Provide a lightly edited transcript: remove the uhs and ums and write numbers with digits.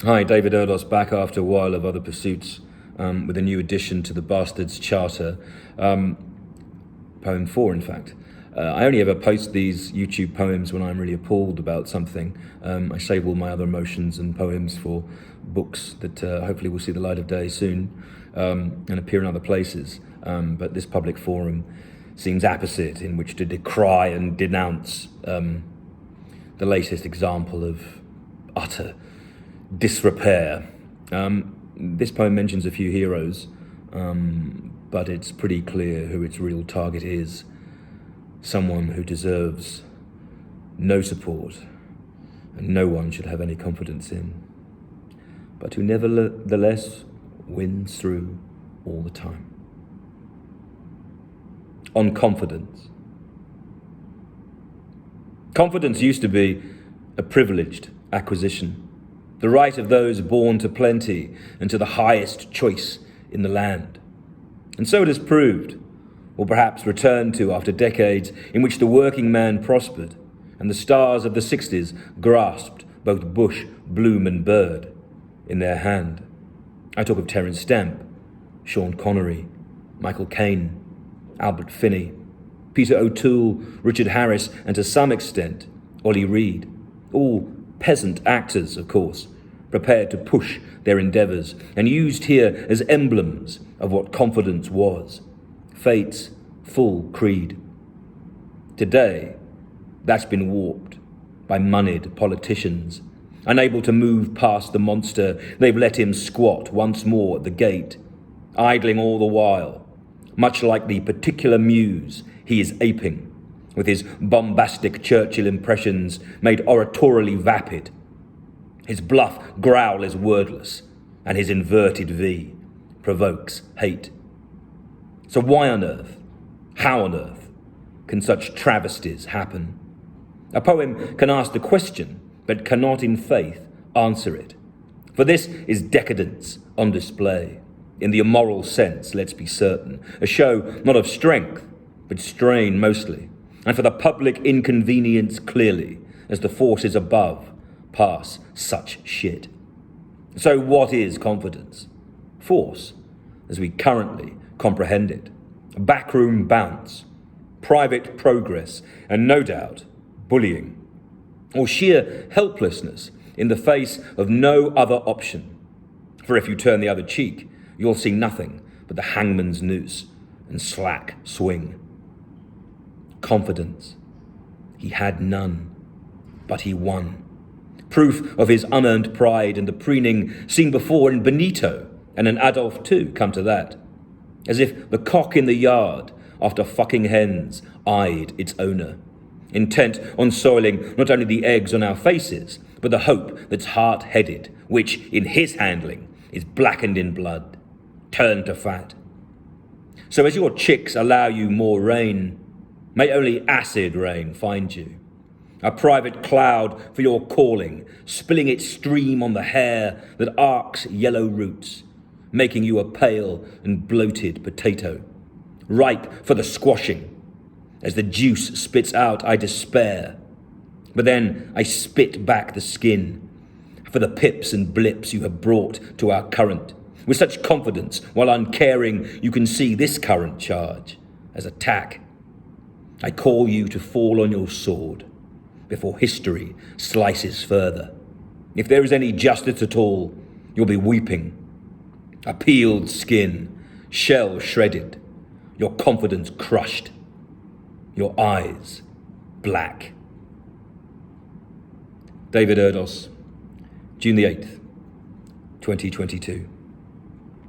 Hi, David Erdos, back after a while of other pursuits with a new addition to the Bastards Charter. Poem 4, in fact. I only ever post these YouTube poems when I'm really appalled about something. I save all my other emotions and poems for books that hopefully will see the light of day soon and appear in other places. But this public forum seems apposite in which to decry and denounce the latest example of utter disrepair. This poem mentions a few heroes, but it's pretty clear who its real target is. Someone who deserves no support and no one should have any confidence in, but who nevertheless wins through all the time. On confidence. Confidence used to be a privileged acquisition, the right of those born to plenty and to the highest choice in the land. And so it has proved, or perhaps returned to after decades in which the working man prospered and the stars of the 60s grasped both bush, bloom and bird in their hand. I talk of Terence Stamp, Sean Connery, Michael Caine, Albert Finney, Peter O'Toole, Richard Harris, and to some extent, Ollie Reed, all peasant actors, of course, prepared to push their endeavours and used here as emblems of what confidence was, fate's full creed. Today, that's been warped by moneyed politicians, unable to move past the monster they've let him squat once more at the gate, idling all the while, much like the particular muse he is aping, with his bombastic Churchill impressions made oratorially vapid. His bluff growl is wordless, and his inverted V provokes hate. So why on earth, how on earth, can such travesties happen? A poem can ask the question, but cannot in faith answer it. For this is decadence on display, in the immoral sense, let's be certain, a show not of strength, but strain mostly, and for the public inconvenience clearly, as the forces above pass such shit. So what is confidence? Force, as we currently comprehend it. A backroom bounce, private progress, and no doubt, bullying, or sheer helplessness in the face of no other option. For if you turn the other cheek, you'll see nothing but the hangman's noose and slack swing. Confidence. He had none, but he won. Proof of his unearned pride and the preening seen before in Benito and in Adolf too, come to that. As if the cock in the yard, after fucking hens, eyed its owner, intent on soiling not only the eggs on our faces, but the hope that's hard-headed, which, in his handling, is blackened in blood, turned to fat. So as your chicks allow you more rain, may only acid rain find you, a private cloud for your calling, spilling its stream on the hair that arcs yellow roots, making you a pale and bloated potato, ripe for the squashing. As the juice spits out, I despair, but then I spit back the skin for the pips and blips you have brought to our current, with such confidence, while uncaring you can see this current charge as attack. I call you to fall on your sword before history slices further. If there is any justice at all, you'll be weeping. A peeled skin, shell shredded, your confidence crushed, your eyes black. David Erdos, June the 8th, 2022.